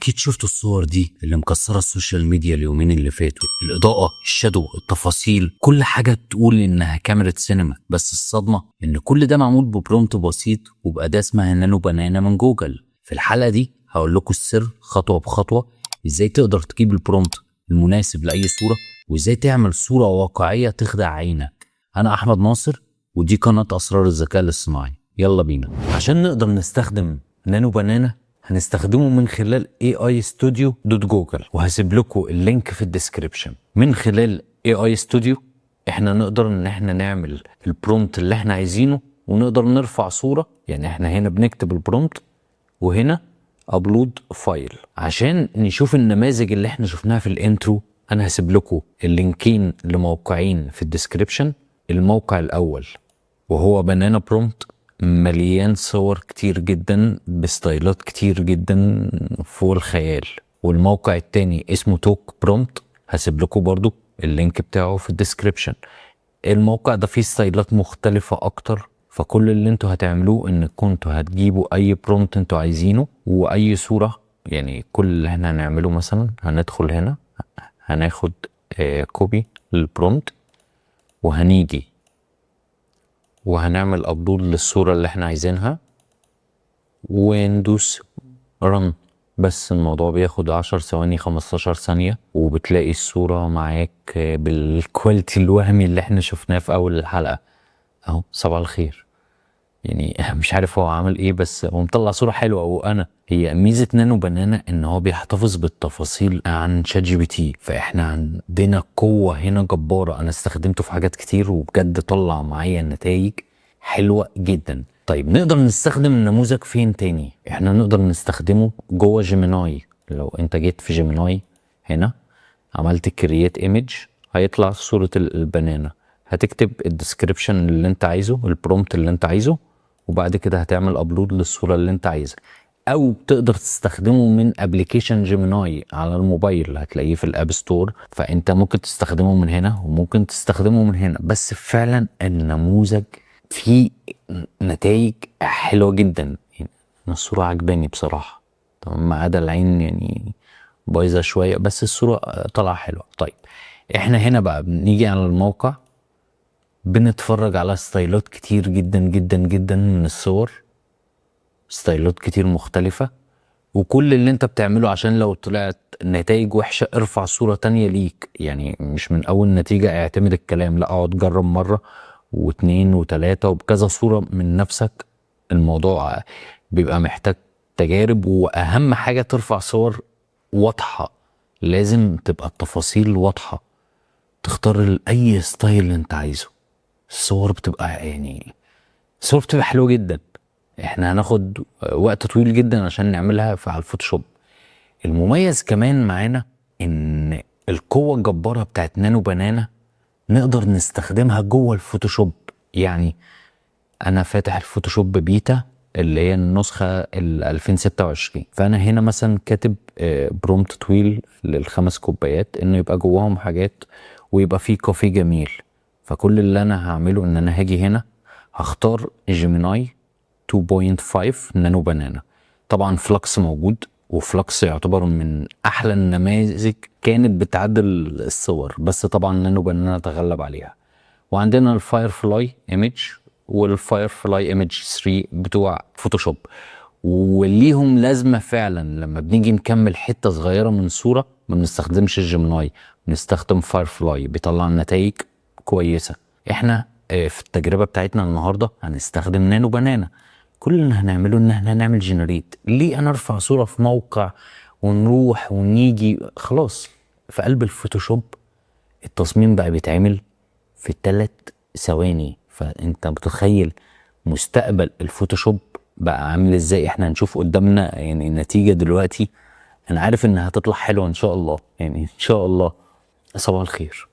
اكيد شفتوا الصور دي اللي مكسره السوشيال ميديا اليومين اللي فاتوا. الاضاءه، الشادو، التفاصيل، كل حاجه تقول انها كاميرا سينما. بس الصدمه ان كل ده معمول ببرومت بسيط وباداه اسمها نانو بنانا من جوجل. في الحلقه دي هقول لكم السر خطوه بخطوه، ازاي تقدر تجيب البرومت المناسب لاي صوره، وازاي تعمل صوره واقعيه تخدع عينك. انا احمد ناصر ودي قناه اسرار الذكاء الاصطناعي. يلا بينا. عشان نقدر نستخدم نانو بنانا هنستخدمه من خلال AI Studio.Google، وهسيب لكم اللينك في الديسكريبشن. من خلال AI Studio احنا نقدر ان احنا نعمل البرومت اللي احنا عايزينه، ونقدر نرفع صورة. يعني احنا هنا بنكتب البرومت وهنا ابلود فايل. عشان نشوف النماذج اللي احنا شفناها في الانترو انا هسيب لكم اللينكين لموقعين في الديسكريبشن. الموقع الاول وهو بنانا برومت، مليان صور كتير جدا بستايلات كتير جدا فوق الخيال. والموقع التاني اسمه توك برومت، هسيب لكم برضو اللينك بتاعه في الديسكريبشن. الموقع ده فيه ستايلات مختلفة اكتر، فكل اللي انتوا هتعملوه ان كنتوا هتجيبوا اي برومت انتوا عايزينه واي صورة. يعني كل اللي احنا هنعمله مثلا هندخل هنا هناخد كوبي للبرومت، وهنيجي وهنعمل ابلود للصورة اللي احنا عايزينها وندوس رن. بس الموضوع بياخد 10 ثواني 15 ثانية وبتلاقي الصورة معاك بالكواليتي الوهمي اللي احنا شفناه في اول الحلقة. اهو صباح الخير. يعني مش عارف هو عامل ايه بس هو مطلع صورة حلوة. وانا هي ميزة نانو بنانا ان هو بيحتفظ بالتفاصيل عن شات جي بي تي، فاحنا عندنا قوة هنا جبارة. انا استخدمته في حاجات كتير وبجد طلع معايا نتائج حلوة جدا. طيب نقدر نستخدم النموذج فين تاني؟ احنا نقدر نستخدمه جوه جيميناي. لو انت جيت في جيميناي هنا عملت كرييت ايمج هيطلع صورة البنانا. هتكتب الديسكريبشن اللي انت عايزه، البرومت اللي انت عايزه، وبعد كده هتعمل ابلود للصورة اللي انت عايزها. او تقدر تستخدمه من ابليكيشن جيميناي على الموبايل، هتلاقيه في الاب ستور. فانت ممكن تستخدمه من هنا وممكن تستخدمه من هنا. بس فعلا النموذج فيه نتائج حلوة جدا. يعني الصورة عجباني بصراحة، ما عدا العين يعني بايظة شوية، بس الصورة طلع حلوة. طيب احنا هنا بقى بنيجي على الموقع بنتفرج على ستايلات كتير جدا جدا جدا من الصور، ستايلات كتير مختلفة. وكل اللي انت بتعمله عشان لو طلعت نتائج وحشة ارفع صورة تانية ليك. يعني مش من اول نتيجة اعتمد الكلام، لا اقعد جرب مرة واتنين وتلاتة وبكذا صورة من نفسك. الموضوع بيبقى محتاج تجارب. واهم حاجة ترفع صور واضحة، لازم تبقى التفاصيل واضحة. تختار اي ستايل انت عايزه. الصور بتبقى الصور بتبقى حلوة جدا. احنا هناخد وقت طويل جدا عشان نعملها على الفوتوشوب. المميز كمان معانا ان القوة الجبارة بتاعت نانو بنانا نقدر نستخدمها جوه الفوتوشوب. يعني انا فاتح الفوتوشوب بيتا اللي هي النسخة 2026، فانا هنا مثلا كاتب برومت طويل لل5 كوبايات انه يبقى جواهم حاجات ويبقى فيه كافيه جميل. فكل اللي انا هعمله ان انا هاجي هنا هختار جيميناي 2.5 نانو بنانا. طبعا فلكس موجود، وفلكس يعتبر من احلى النماذج كانت بتعدل الصور، بس طبعا نانو بنانا تغلب عليها. وعندنا الفاير فلاي ايمج والفاير فلاي ايمج 3 بتوع فوتوشوب، وليهم لازمه فعلا. لما بنيجي نكمل حته صغيره من صوره ما بنستخدمش الجيميناي، بنستخدم فاير فلاي بيطلع نتائج كويسه. احنا في التجربه بتاعتنا النهارده هنستخدم نانو بنانا. كل اللي هنعمله ان احنا هنعمل جنريت. ليه انا ارفع صوره في موقع ونروح ونيجي؟ خلاص في قلب الفوتوشوب التصميم بقى بيتعمل في 3 ثواني. فانت متخيل مستقبل الفوتوشوب بقى عامل ازاي؟ احنا هنشوف قدامنا يعني النتيجة دلوقتي. انا عارف انها هتطلع حلوة ان شاء الله، يعني ان شاء الله. صباح الخير.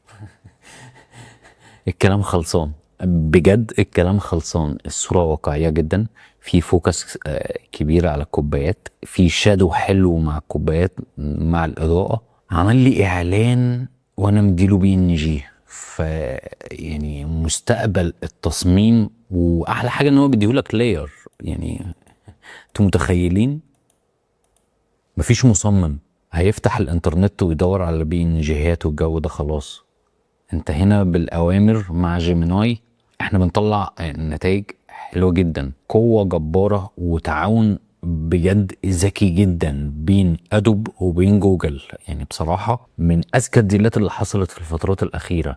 الكلام خلصان بجد، الكلام خلصان. الصورة واقعية جدا، في فوكس كبيرة على الكوبايات، في شادو حلو مع الكوبايات مع الإضاءة. عمل لي إعلان وأنا مديله BNG. يعني مستقبل التصميم، وأحلى حاجة إن هو بيديهولك لاير. يعني انتوا متخيلين مفيش مصمم هيفتح الانترنت ويدور على بينجيهات والجو ده. خلاص انت هنا بالاوامر مع جيميناي احنا بنطلع نتائج حلوه جدا، قوه جباره وتعاون بجد ذكي جدا بين ادوب وبين جوجل. يعني بصراحه من اذكى الديلات اللي حصلت في الفترات الاخيره،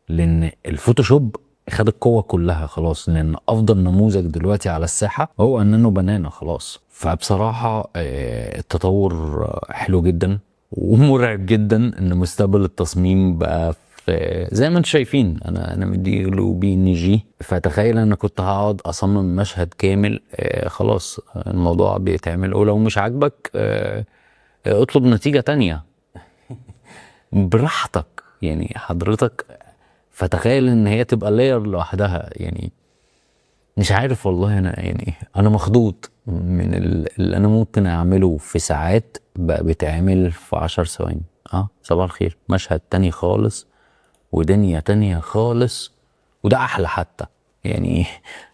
لان الفوتوشوب خد القوه كلها خلاص، لان افضل نموذج دلوقتي على الساحه هو النانو بنانا خلاص. فبصراحه التطور حلو جدا ومرعب جدا ان مستقبل التصميم بقى زي ما انتم شايفين. انا مديله PNG، فتخيل انا كنت هقعد اصمم مشهد كامل. خلاص الموضوع بيتعمل، ولو مش عاجبك اطلب نتيجة تانية براحتك يعني حضرتك. فتخيل ان هي تبقى لاير لوحدها. يعني مش عارف والله، انا يعني انا مخضوض من اللي انا ممكن اعمله في ساعات بقى بيتعمل في 10 ثواني. صباح الخير، مشهد تاني خالص ودنيا تانية خالص. وده احلى حتى يعني،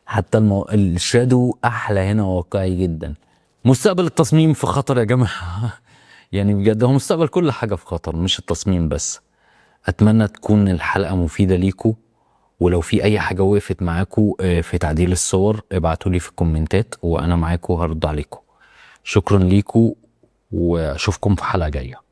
حتى الشادو احلى هنا، واقعي جدا. مستقبل التصميم في خطر يا جماعة. يعني بجد هو مستقبل كل حاجة في خطر، مش التصميم بس. اتمنى تكون الحلقة مفيدة ليكو، ولو في اي حاجة وقفت معاكو في تعديل الصور ابعتولي في الكومنتات وانا معاكو هرد عليكو. شكرا ليكو واشوفكم في حلقة جاية.